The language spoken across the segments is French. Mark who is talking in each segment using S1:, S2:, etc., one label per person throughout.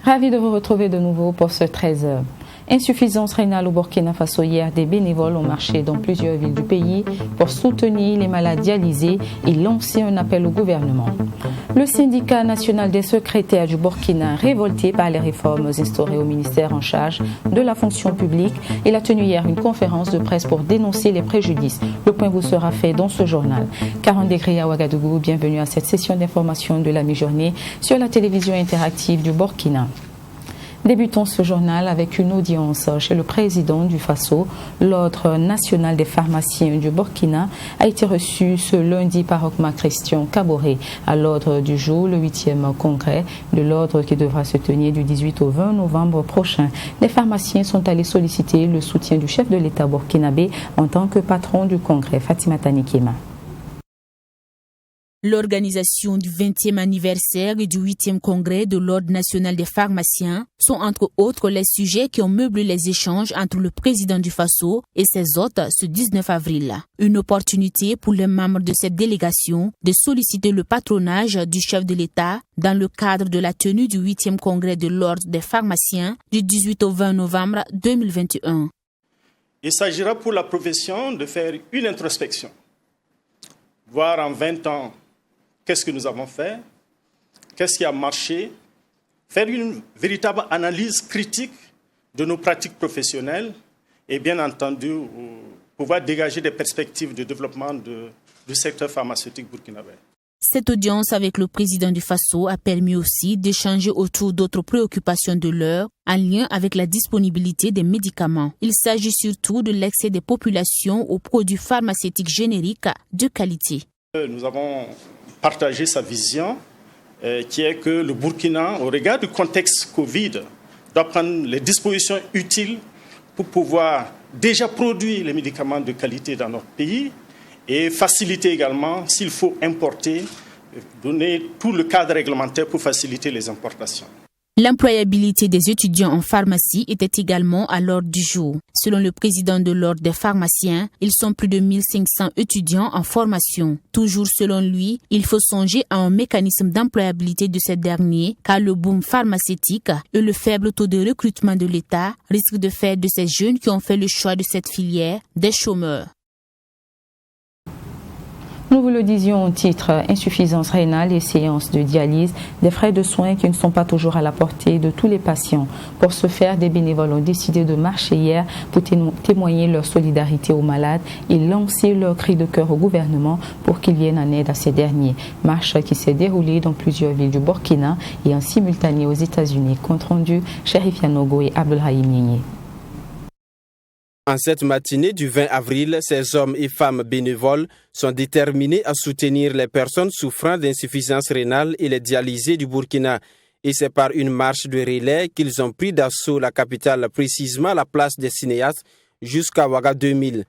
S1: Ravi de vous retrouver de nouveau pour ce 13h. Insuffisance rénale au Burkina Faso. Hier, des bénévoles ont marché dans plusieurs villes du pays pour soutenir les malades dialysés et lancer un appel au gouvernement. Le syndicat national des secrétaires du Burkina, révolté par les réformes instaurées au ministère en charge de la fonction publique, il a tenu hier une conférence de presse pour dénoncer les préjudices. Le point vous sera fait dans ce journal. 40 degrés à Ouagadougou, bienvenue à cette session d'information de la mi-journée sur la télévision interactive du Burkina. Débutons ce journal avec une audience chez le président du Faso. L'Ordre national des pharmaciens du Burkina a été reçu ce lundi par Okma Christian Kaboré. À l'ordre du jour, le 8e congrès de l'Ordre qui devra se tenir du 18 au 20 novembre prochain. Les pharmaciens sont allés solliciter le soutien du chef de l'État burkinabé en tant que patron du congrès, Fatima Tanikema.
S2: L'organisation du 20e anniversaire et du 8e congrès de l'Ordre national des pharmaciens sont entre autres les sujets qui ont meublé les échanges entre le président du Faso et ses hôtes ce 19 avril. Une opportunité pour les membres de cette délégation de solliciter le patronage du chef de l'État dans le cadre de la tenue du 8e congrès de l'Ordre des pharmaciens du 18 au 20 novembre 2021.
S3: Il s'agira pour la profession de faire une introspection, voir en 20 ans qu'est-ce que nous avons fait, qu'est-ce qui a marché, faire une véritable analyse critique de nos pratiques professionnelles et bien entendu pouvoir dégager des perspectives de développement du secteur pharmaceutique burkinabé.
S2: Cette audience avec le président du Faso a permis aussi d'échanger autour d'autres préoccupations de l'heure en lien avec la disponibilité des médicaments. Il s'agit surtout de l'accès des populations aux produits pharmaceutiques génériques de qualité.
S3: Nous avons partagé sa vision qui est que le Burkina, au regard du contexte Covid, doit prendre les dispositions utiles pour pouvoir déjà produire les médicaments de qualité dans notre pays et faciliter également, s'il faut importer, donner tout le cadre réglementaire pour faciliter les importations.
S2: L'employabilité des étudiants en pharmacie était également à l'ordre du jour. Selon le président de l'Ordre des pharmaciens, ils sont plus de 1500 étudiants en formation. Toujours selon lui, il faut songer à un mécanisme d'employabilité de ces derniers, car le boom pharmaceutique et le faible taux de recrutement de l'État risquent de faire de ces jeunes qui ont fait le choix de cette filière des chômeurs.
S1: Nous vous le disions au titre, insuffisance rénale et séances de dialyse, des frais de soins qui ne sont pas toujours à la portée de tous les patients. Pour ce faire, des bénévoles ont décidé de marcher hier pour témoigner leur solidarité aux malades et lancer leur cri de cœur au gouvernement pour qu'il vienne en aide à ces derniers. Marche qui s'est déroulée dans plusieurs villes du Burkina et en simultané aux États-Unis. Compte rendu, Chérif Yanogo et Abdelrahim Nié.
S4: En cette matinée du 20 avril, ces hommes et femmes bénévoles sont déterminés à soutenir les personnes souffrant d'insuffisance rénale et les dialysés du Burkina. Et c'est par une marche de relais qu'ils ont pris d'assaut la capitale, précisément la place des cinéastes, jusqu'à Ouaga 2000.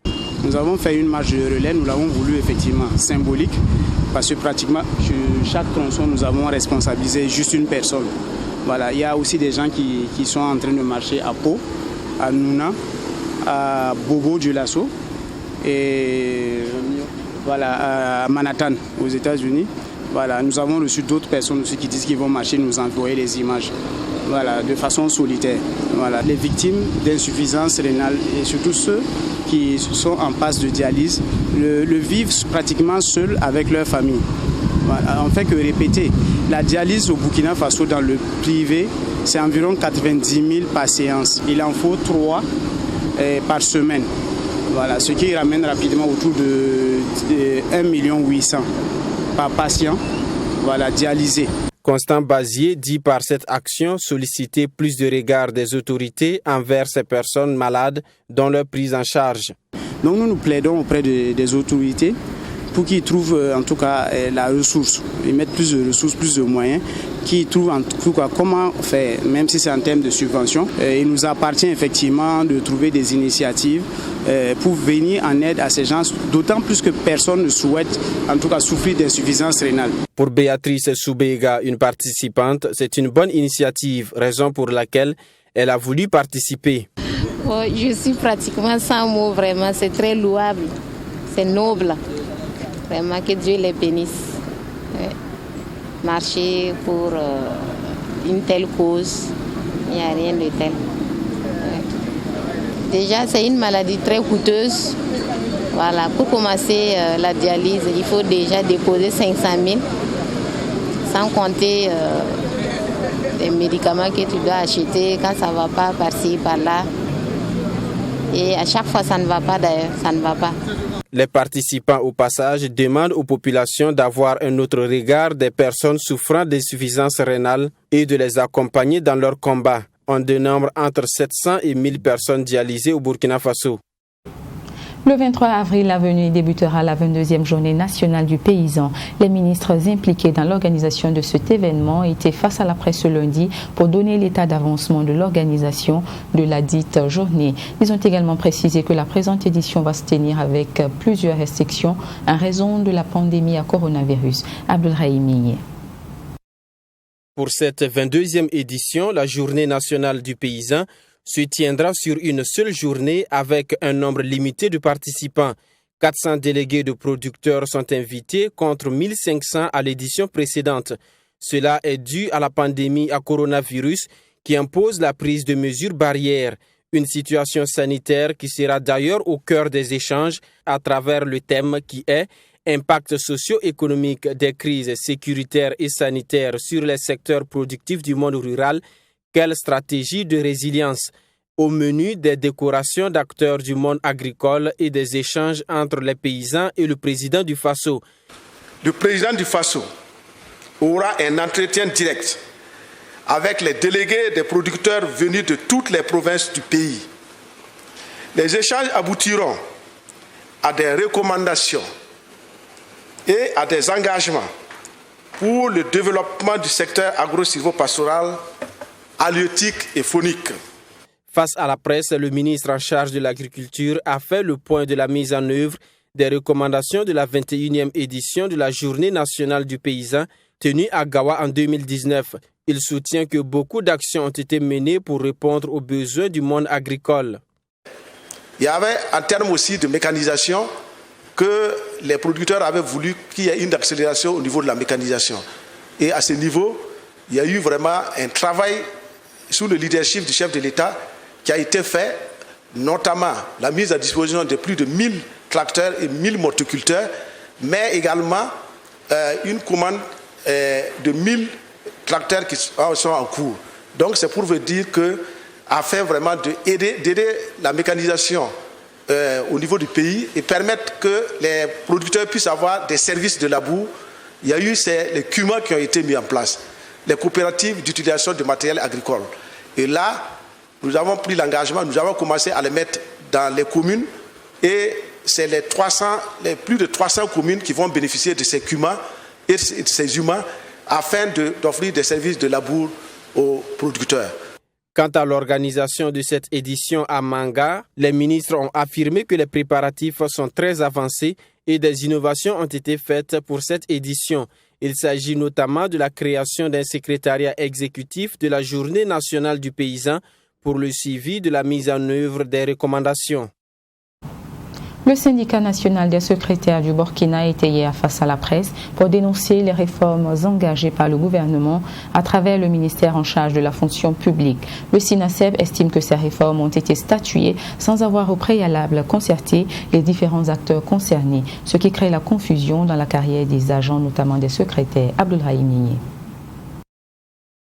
S5: Nous avons fait une marche de relais, nous l'avons voulu effectivement symbolique, parce que pratiquement sur chaque tronçon, nous avons responsabilisé juste une personne. Voilà, il y a aussi des gens qui sont en train de marcher à Pau, à Nouna, à Bobo du Lasso et voilà, à Manhattan aux États-Unis. Voilà, nous avons reçu d'autres personnes aussi qui disent qu'ils vont marcher, nous envoyer les images, voilà, de façon solitaire. Voilà, les victimes d'insuffisance rénale et surtout ceux qui sont en passe de dialyse le vivent pratiquement seuls avec leur famille. Voilà, on ne fait que répéter. La dialyse au Burkina Faso dans le privé, c'est environ 90 000 par séance. Il en faut 3 par semaine. Voilà, ce qui ramène rapidement autour de 1,8 million par patient, voilà, dialysé.
S4: Constant Bazier dit par cette action solliciter plus de regard des autorités envers ces personnes malades dans leur prise en charge.
S5: Donc nous plaidons auprès des autorités pour qu'ils trouvent en tout cas la ressource. Ils mettent plus de ressources, plus de moyens, qu'ils trouvent en tout cas comment faire, même si c'est en termes de subvention. Il nous appartient effectivement de trouver des initiatives pour venir en aide à ces gens, d'autant plus que personne ne souhaite en tout cas souffrir d'insuffisance rénale.
S4: Pour Béatrice Soubega, une participante, c'est une bonne initiative, raison pour laquelle elle a voulu participer.
S6: Oh, je suis pratiquement sans mots, vraiment, c'est très louable, c'est noble, vraiment que Dieu les bénisse. Ouais. Marcher pour une telle cause, il n'y a rien de tel. Ouais. Déjà, c'est une maladie très coûteuse. Voilà, pour commencer la dialyse, il faut déjà déposer 500 000, sans compter les médicaments que tu dois acheter quand ça ne va pas par-ci, par-là. Et à chaque fois, ça ne va pas d'ailleurs, ça ne va pas.
S4: Les participants au passage demandent aux populations d'avoir un autre regard des personnes souffrant d'insuffisance rénale et de les accompagner dans leur combat. On dénombre entre 700 et 1000 personnes dialysées au Burkina Faso.
S1: Le 23 avril à venir débutera la 22e journée nationale du paysan. Les ministres impliqués dans l'organisation de cet événement étaient face à la presse ce lundi pour donner l'état d'avancement de l'organisation de la dite journée. Ils ont également précisé que la présente édition va se tenir avec plusieurs restrictions en raison de la pandémie à coronavirus. Abdelrahim Miyé.
S4: Pour cette 22e édition, la journée nationale du paysan se tiendra sur une seule journée avec un nombre limité de participants. 400 délégués de producteurs sont invités contre 1500 à l'édition précédente. Cela est dû à la pandémie à coronavirus qui impose la prise de mesures barrières. Une situation sanitaire qui sera d'ailleurs au cœur des échanges à travers le thème qui est « Impact socio-économique des crises sécuritaires et sanitaires sur les secteurs productifs du monde rural ». Quelle stratégie de résilience? Au menu des décorations d'acteurs du monde agricole et des échanges entre les paysans et le président du Faso.
S7: Le président du Faso aura un entretien direct avec les délégués des producteurs venus de toutes les provinces du pays. Les échanges aboutiront à des recommandations et à des engagements pour le développement du secteur agro-silvopastoral, halieutique et faunique.
S4: Face à la presse, le ministre en charge de l'agriculture a fait le point de la mise en œuvre des recommandations de la 21e édition de la Journée nationale du paysan tenue à Gawa en 2019. Il soutient que beaucoup d'actions ont été menées pour répondre aux besoins du monde agricole.
S7: Il y avait en termes aussi de mécanisation que les producteurs avaient voulu qu'il y ait une accélération au niveau de la mécanisation. Et à ce niveau, il y a eu vraiment un travail sous le leadership du chef de l'État qui a été fait, notamment la mise à disposition de plus de 1000 tracteurs et 1000 motoculteurs, mais également une commande de 1000 tracteurs qui sont en cours. Donc c'est pour vous dire que, afin vraiment d'aider la mécanisation au niveau du pays et permettre que les producteurs puissent avoir des services de labour, il y a eu les CUMA qui ont été mis en place, les coopératives d'utilisation de matériel agricole. Et là, nous avons pris l'engagement, nous avons commencé à les mettre dans les communes et c'est les plus de 300 communes qui vont bénéficier de ces CUMA et de ces humains afin d'offrir des services de labour aux producteurs.
S4: Quant à l'organisation de cette édition à Manga, les ministres ont affirmé que les préparatifs sont très avancés et des innovations ont été faites pour cette édition. Il s'agit notamment de la création d'un secrétariat exécutif de la Journée nationale du paysan pour le suivi de la mise en œuvre des recommandations.
S1: Le syndicat national des secrétaires du Burkina était hier face à la presse pour dénoncer les réformes engagées par le gouvernement à travers le ministère en charge de la fonction publique. Le SINASEB estime que ces réformes ont été statuées sans avoir au préalable concerté les différents acteurs concernés, ce qui crée la confusion dans la carrière des agents, notamment des secrétaires. Abdelrahim Miyé.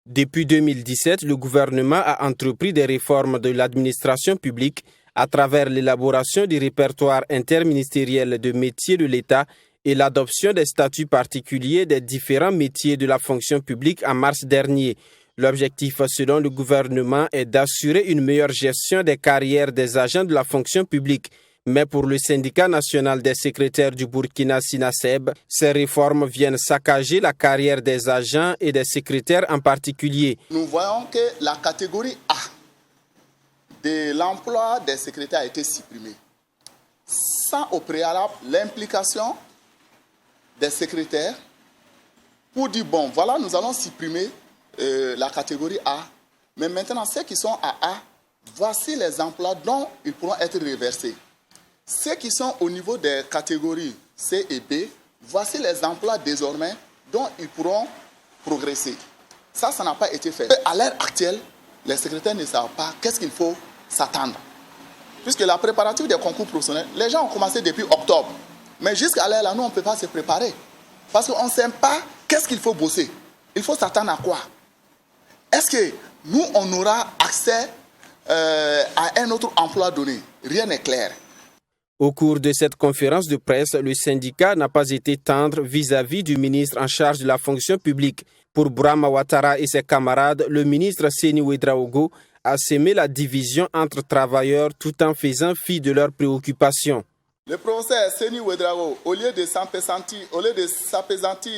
S4: Depuis 2017, le gouvernement a entrepris des réformes de l'administration publique à travers l'élaboration du répertoire interministériel de métiers de l'État et l'adoption des statuts particuliers des différents métiers de la fonction publique en mars dernier. L'objectif, selon le gouvernement, est d'assurer une meilleure gestion des carrières des agents de la fonction publique. Mais pour le syndicat national des secrétaires du Burkina Sinaseb, ces réformes viennent saccager la carrière des agents et des secrétaires en particulier.
S8: Nous voyons que la catégorie A de l'emploi des secrétaires a été supprimée, sans au préalable l'implication des secrétaires pour dire, bon, voilà, nous allons supprimer la catégorie A, mais maintenant, ceux qui sont à A, voici les emplois dont ils pourront être reversés. Ceux qui sont au niveau des catégories C et B, voici les emplois désormais dont ils pourront progresser. Ça n'a pas été fait. À l'heure actuelle, les secrétaires ne savent pas qu'est-ce qu'il faut s'attendre. Puisque la préparative des concours professionnels, les gens ont commencé depuis octobre. Mais jusqu'à l'heure, là, nous, on ne peut pas se préparer. Parce qu'on ne sait pas qu'est-ce qu'il faut bosser. Il faut s'attendre à quoi? Est-ce que nous, on aura accès à un autre emploi donné? Rien n'est clair.
S4: Au cours de cette conférence de presse, le syndicat n'a pas été tendre vis-à-vis du ministre en charge de la fonction publique. Pour Brahma Ouattara et ses camarades, le ministre Seni Ouedraogo a sémé la division entre travailleurs tout en faisant fi de leurs préoccupations.
S8: Le professeur Seni Ouedraogo, au lieu de s'appesantir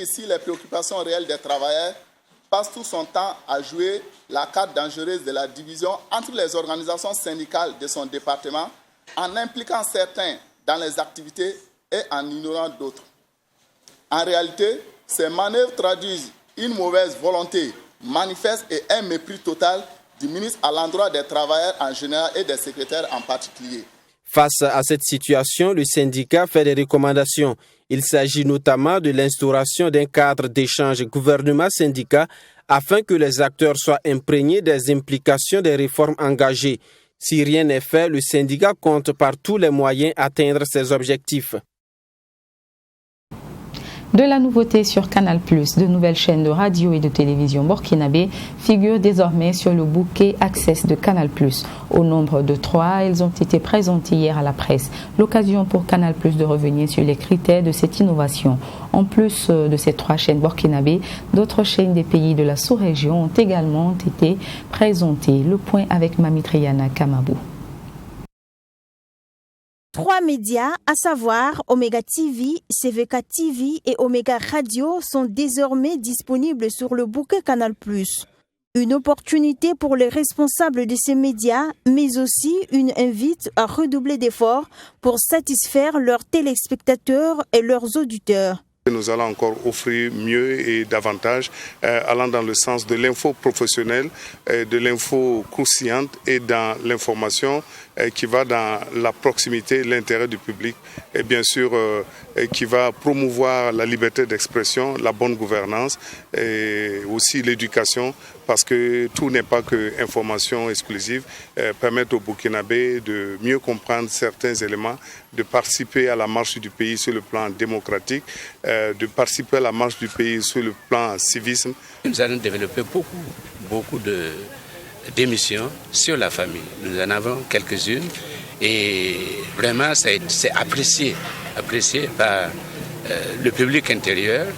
S8: ici les préoccupations réelles des travailleurs, passe tout son temps à jouer la carte dangereuse de la division entre les organisations syndicales de son département, en impliquant certains dans les activités et en ignorant d'autres. En réalité, ces manœuvres traduisent une mauvaise volonté manifeste et un mépris total du ministre à l'endroit des travailleurs en général et des secrétaires en particulier.
S4: Face à cette situation, le syndicat fait des recommandations. Il s'agit notamment de l'instauration d'un cadre d'échange gouvernement-syndicat afin que les acteurs soient imprégnés des implications des réformes engagées. Si rien n'est fait, le syndicat compte par tous les moyens atteindre ses objectifs.
S1: De la nouveauté sur Canal+, de nouvelles chaînes de radio et de télévision burkinabé figurent désormais sur le bouquet Access de Canal+. Au nombre de 3, elles ont été présentées hier à la presse. L'occasion pour Canal+ de revenir sur les critères de cette innovation. En plus de ces 3 chaînes burkinabé, d'autres chaînes des pays de la sous-région ont également été présentées. Le point avec Mamitriana Kamabou.
S9: 3 médias, à savoir Omega TV, CVK TV et Omega Radio, sont désormais disponibles sur le bouquet Canal+. Une opportunité pour les responsables de ces médias, mais aussi une invite à redoubler d'efforts pour satisfaire leurs téléspectateurs et leurs auditeurs.
S10: Nous allons encore offrir mieux et davantage, allant dans le sens de l'info professionnelle, de l'info croustillante et dans l'information qui va dans la proximité, l'intérêt du public et bien sûr qui va promouvoir la liberté d'expression, la bonne gouvernance et aussi l'éducation parce que tout n'est pas que information exclusive, permettre aux Burkinabés de mieux comprendre certains éléments, de participer à la marche du pays sur le plan démocratique, de participer à la marche du pays sur le plan civisme.
S11: Nous allons développer beaucoup d'émissions sur la famille. Nous en avons quelques-unes et vraiment c'est apprécié par le public intérieur.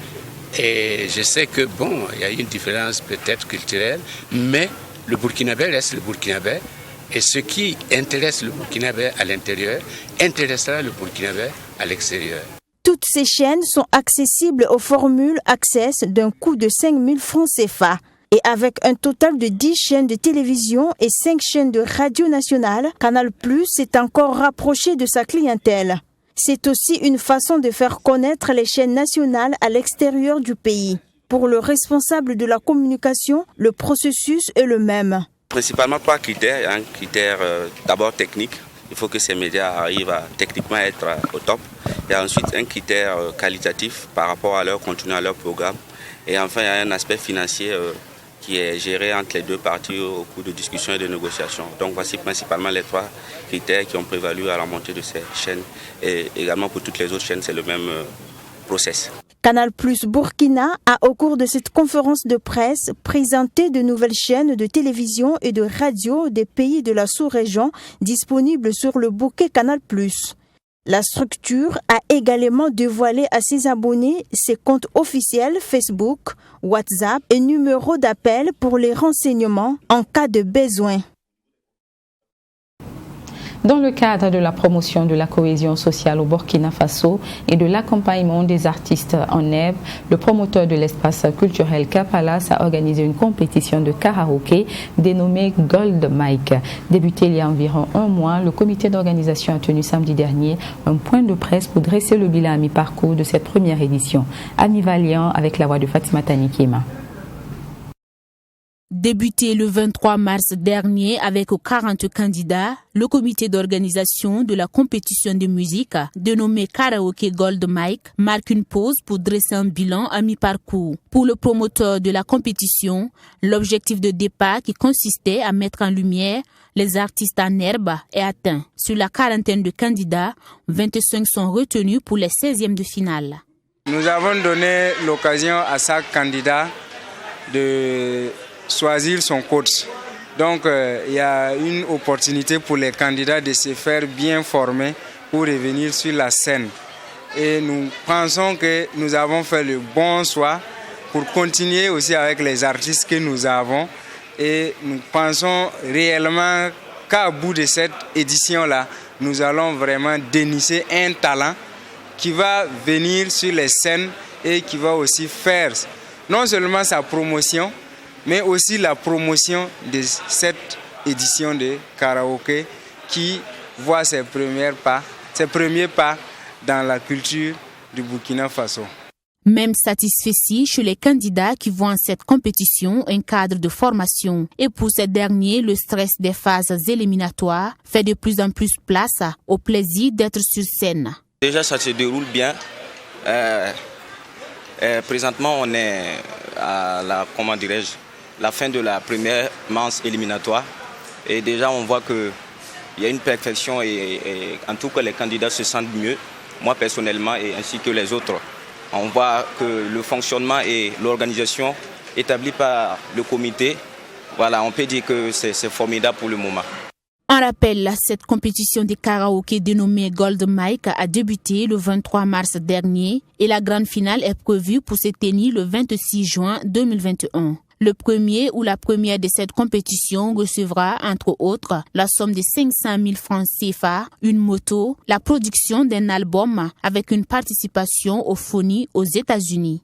S11: Et je sais que il y a une différence peut-être culturelle, mais le Burkinabé reste le Burkinabé. Et ce qui intéresse le Burkinabé à l'intérieur intéressera le Burkinabé à l'extérieur.
S9: Toutes ces chaînes sont accessibles aux formules Access d'un coût de 5 000 francs CFA. Et avec un total de 10 chaînes de télévision et 5 chaînes de radio nationale, Canal+ s'est encore rapproché de sa clientèle. C'est aussi une façon de faire connaître les chaînes nationales à l'extérieur du pays. Pour le responsable de la communication, le processus est le même.
S12: Principalement 3 critères. Il y a un critère d'abord technique. Il faut que ces médias arrivent à techniquement être au top. Il y a ensuite un critère qualitatif par rapport à leur contenu, à leur programme. Et enfin, il y a un aspect financier qui est géré entre les deux parties au cours de discussions et de négociations. Donc voici principalement les 3 critères qui ont prévalu à la montée de ces chaînes. Et également pour toutes les autres chaînes, c'est le même process.
S9: Canal+ Burkina a, au cours de cette conférence de presse, présenté de nouvelles chaînes de télévision et de radio des pays de la sous-région disponibles sur le bouquet Canal+. La structure a également dévoilé à ses abonnés ses comptes officiels Facebook, WhatsApp et numéros d'appel pour les renseignements en cas de besoin.
S1: Dans le cadre de la promotion de la cohésion sociale au Burkina Faso et de l'accompagnement des artistes en herbe, le promoteur de l'espace culturel Kapalas a organisé une compétition de karaoké dénommée Gold Mic. Débuté il y a environ un mois, le comité d'organisation a tenu samedi dernier un point de presse pour dresser le bilan à mi-parcours de cette première édition. Ami Valiant avec la voix de Fatima Tanikima.
S2: Débuté le 23 mars dernier avec 40 candidats, le comité d'organisation de la compétition de musique, dénommé Karaoke Gold Mic, marque une pause pour dresser un bilan à mi-parcours. Pour le promoteur de la compétition, l'objectif de départ qui consistait à mettre en lumière les artistes en herbe est atteint. Sur la quarantaine de candidats, 25 sont retenus pour les 16e de finale.
S13: Nous avons donné l'occasion à chaque candidat de choisir son coach. Donc il y a une opportunité pour les candidats de se faire bien former pour revenir sur la scène. Et nous pensons que nous avons fait le bon choix pour continuer aussi avec les artistes que nous avons. Et nous pensons réellement qu'à bout de cette édition-là, nous allons vraiment dénicher un talent qui va venir sur les scènes et qui va aussi faire non seulement sa promotion, mais aussi la promotion de cette édition de karaoké qui voit ses premiers pas dans la culture du Burkina Faso.
S2: Même satisfait chez les candidats qui voient en cette compétition un cadre de formation. Et pour ces derniers, le stress des phases éliminatoires fait de plus en plus place au plaisir d'être sur scène.
S12: Déjà, ça se déroule bien. Présentement, on est à la fin de la première manche éliminatoire. Et déjà, on voit qu'il y a une perfection et en tout cas, les candidats se sentent mieux, moi personnellement et ainsi que les autres. On voit que le fonctionnement et l'organisation établie par le comité, voilà, on peut dire que c'est formidable pour le moment.
S2: En rappel, cette compétition de karaoké dénommée Gold Mic a débuté le 23 mars dernier et la grande finale est prévue pour se tenir le 26 juin 2021. Le premier ou la première de cette compétition recevra, entre autres, la somme de 500 000 francs CFA, une moto, la production d'un album avec une participation au FONI aux États-Unis.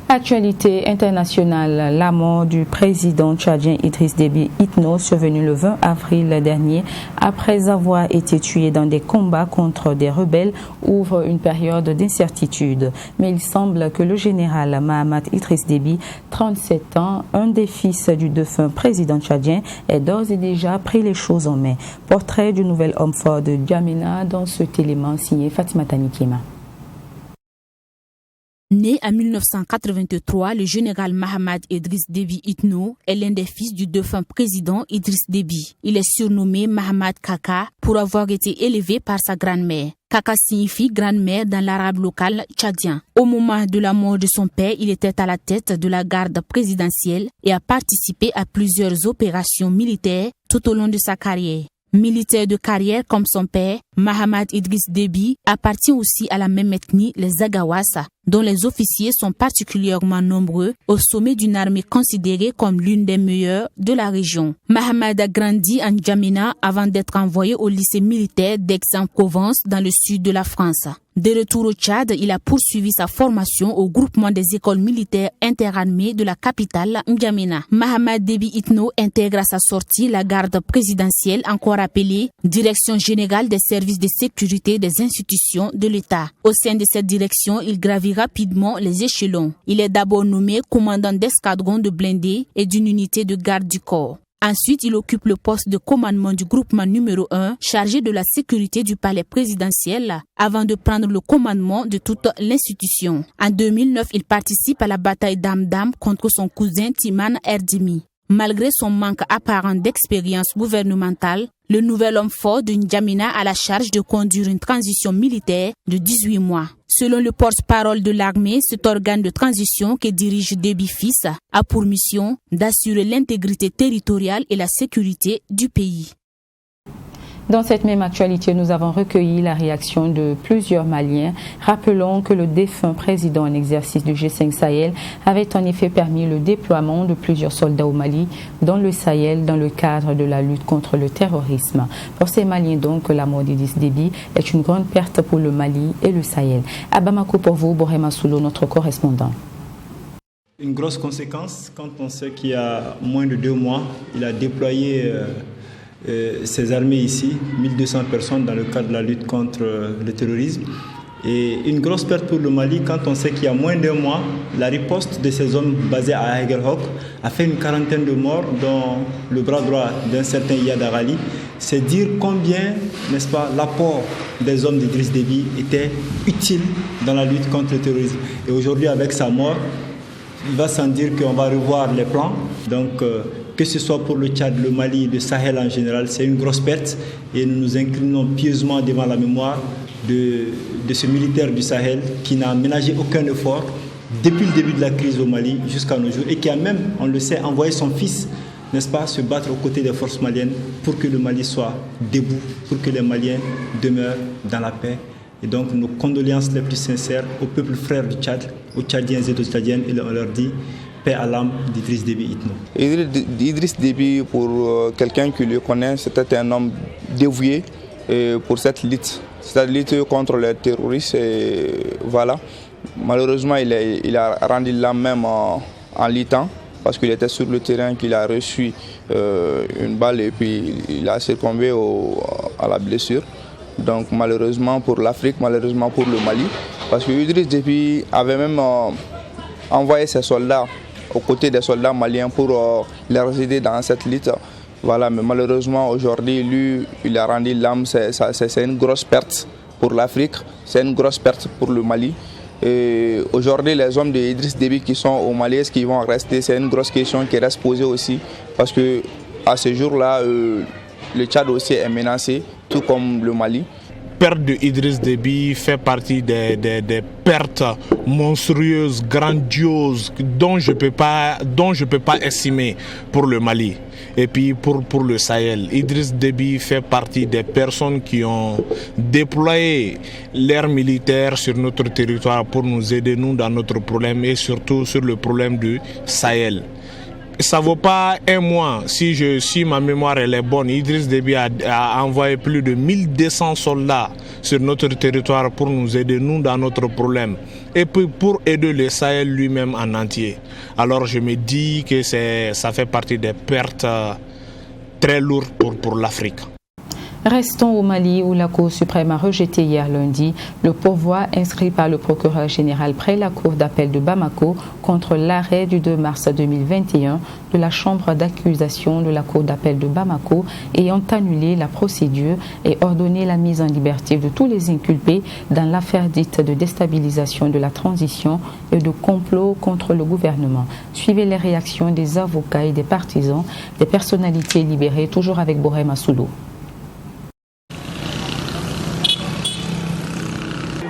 S1: Actualité internationale, la mort du président tchadien Idriss Déby Itno, survenu le 20 avril dernier, après avoir été tué dans des combats contre des rebelles, ouvre une période d'incertitude. Mais il semble que le général Mahamat Idriss Déby, 37 ans, un des fils du défunt président tchadien, ait d'ores et déjà pris les choses en main. Portrait du nouvel homme fort de N'Djamena dans cet élément signé Fatima Tanikima.
S2: Né en 1983, le général Mahamat Idriss Déby Itno est l'un des fils du défunt président Idriss Déby. Il est surnommé Mahamat Kaka pour avoir été élevé par sa grand-mère. Kaka signifie grand-mère dans l'arabe local tchadien. Au moment de la mort de son père, il était à la tête de la garde présidentielle et a participé à plusieurs opérations militaires tout au long de sa carrière. Militaire de carrière comme son père, Mahamat Idriss Déby appartient aussi à la même ethnie, les Agawassa, dont les officiers sont particulièrement nombreux au sommet d'une armée considérée comme l'une des meilleures de la région. Mahamat a grandi en N'Djamena avant d'être envoyé au lycée militaire d'Aix-en-Provence dans le sud de la France. De retour au Tchad, il a poursuivi sa formation au groupement des écoles militaires interarmées de la capitale N'Djamena. Mahamat Déby Itno intègre à sa sortie la garde présidentielle, encore appelée Direction générale des services de sécurité des institutions de l'État. Au sein de cette direction, il gravit rapidement les échelons. Il est d'abord nommé commandant d'escadron de blindés et d'une unité de garde du corps. Ensuite, il occupe le poste de commandement du groupement numéro 1, chargé de la sécurité du palais présidentiel, avant de prendre le commandement de toute l'institution. En 2009, il participe à la bataille d'Amdam contre son cousin Timan Erdimi. Malgré son manque apparent d'expérience gouvernementale, le nouvel homme fort de N'Djamena a la charge de conduire une transition militaire de 18 mois. Selon le porte-parole de l'armée, cet organe de transition que dirige Déby fils a pour mission d'assurer l'intégrité territoriale et la sécurité du pays.
S1: Dans cette même actualité, nous avons recueilli la réaction de plusieurs Maliens. Rappelons que le défunt président en exercice du G5 Sahel avait en effet permis le déploiement de plusieurs soldats au Mali dans le Sahel dans le cadre de la lutte contre le terrorisme. Pour ces Maliens donc, la mort d'Idriss Déby est une grande perte pour le Mali et le Sahel. À Bamako pour vous, Borema Soulo, notre correspondant.
S14: Une grosse conséquence quand on sait qu'il y a moins de 2 mois, il a déployé ses armées ici, 1200 personnes dans le cadre de la lutte contre le terrorisme. Et une grosse perte pour le Mali quand on sait qu'il y a moins d'1 mois, la riposte de ces hommes basés à Hegerhoek a fait une quarantaine de morts, dont le bras droit d'un certain Iyad Arali. C'est dire combien, n'est-ce pas, l'apport des hommes d'Idriss Déby était utile dans la lutte contre le terrorisme. Et aujourd'hui, avec sa mort, il va sans dire qu'on va revoir les plans. Donc, que ce soit pour le Tchad, le Mali, le Sahel en général, c'est une grosse perte. Et nous nous inclinons pieusement devant la mémoire de ce militaire du Sahel qui n'a ménagé aucun effort depuis le début de la crise au Mali jusqu'à nos jours et qui a même, on le sait, envoyé son fils, n'est-ce pas, se battre aux côtés des forces maliennes pour que le Mali soit debout, pour que les Maliens demeurent dans la paix. Et donc, nos condoléances les plus sincères au peuple frère du Tchad, aux Tchadiens et aux Tchadiennes, et on leur dit paix à l'âme d'Idriss Déby Itno.
S15: Idriss Déby, pour quelqu'un qui le connaît, c'était un homme dévoué pour cette lutte contre les terroristes. Et voilà. Malheureusement, il a rendu l'âme même en luttant, parce qu'il était sur le terrain, qu'il a reçu une balle et puis il a succombé à la blessure. Donc malheureusement pour l'Afrique, malheureusement pour le Mali, parce que Idriss Déby avait même envoyé ses soldats aux côtés des soldats maliens pour les aider dans cette lutte. Voilà, mais malheureusement aujourd'hui, lui, il a rendu l'âme. C'est une grosse perte pour l'Afrique, c'est une grosse perte pour le Mali. Et aujourd'hui, les hommes d'Idriss Déby qui sont au Mali, est-ce qu'ils vont rester? C'est une grosse question qui reste posée aussi, parce que à ce jour-là, le Tchad aussi est menacé, tout comme le Mali.
S16: La perte de Idriss Déby fait partie des pertes monstrueuses, grandioses, dont je peux pas estimer pour le Mali. Et puis pour le Sahel, Idriss Déby fait partie des personnes qui ont déployé l'air militaire sur notre territoire pour nous aider, nous, dans notre problème et surtout sur le problème du Sahel. Ça ne vaut pas 1 mois, si ma mémoire elle est bonne, Idriss Déby a envoyé plus de 1200 soldats sur notre territoire pour nous aider, nous, dans notre problème. Et puis pour aider le Sahel lui-même en entier. Alors je me dis que ça fait partie des pertes très lourdes pour l'Afrique.
S1: Restons au Mali où la Cour suprême a rejeté hier lundi le pourvoi inscrit par le procureur général près la Cour d'appel de Bamako contre l'arrêt du 2 mars 2021 de la chambre d'accusation de la Cour d'appel de Bamako ayant annulé la procédure et ordonné la mise en liberté de tous les inculpés dans l'affaire dite de déstabilisation de la transition et de complot contre le gouvernement. Suivez les réactions des avocats et des partisans, des personnalités libérées, toujours avec Borema Soulo.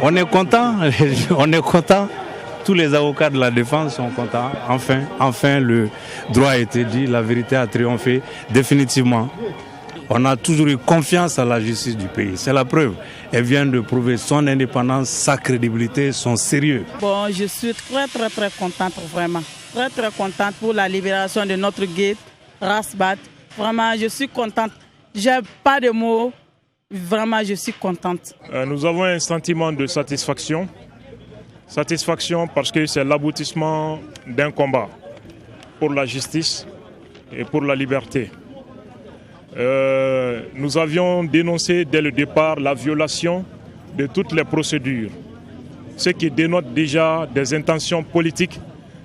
S17: On est content, tous les avocats de la défense sont contents. Enfin, le droit a été dit, la vérité a triomphé définitivement. On a toujours eu confiance à la justice du pays, c'est la preuve. Elle vient de prouver son indépendance, sa crédibilité, son sérieux.
S18: Bon, je suis très contente, vraiment. Très contente pour la libération de notre guide, Rasbat. Vraiment, je suis contente. J'ai pas de mots. Vraiment, je suis contente.
S19: Nous avons un sentiment de satisfaction. Satisfaction parce que c'est l'aboutissement d'un combat pour la justice et pour la liberté. Nous avions dénoncé dès le départ la violation de toutes les procédures, ce qui dénote déjà des intentions politiques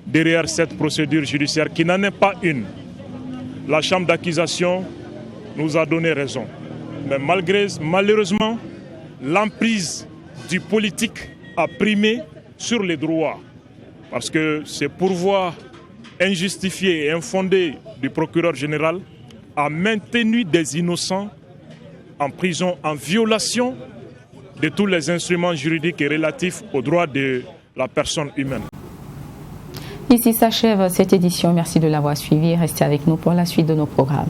S19: derrière cette procédure judiciaire qui n'en est pas une. La chambre d'accusation nous a donné raison. Mais malheureusement, l'emprise du politique a primé sur les droits. Parce que ces pourvois injustifiés et infondés du procureur général a maintenu des innocents en prison en violation de tous les instruments juridiques et relatifs aux droits de la personne humaine.
S1: Ici s'achève cette édition. Merci de l'avoir suivi. Restez avec nous pour la suite de nos programmes.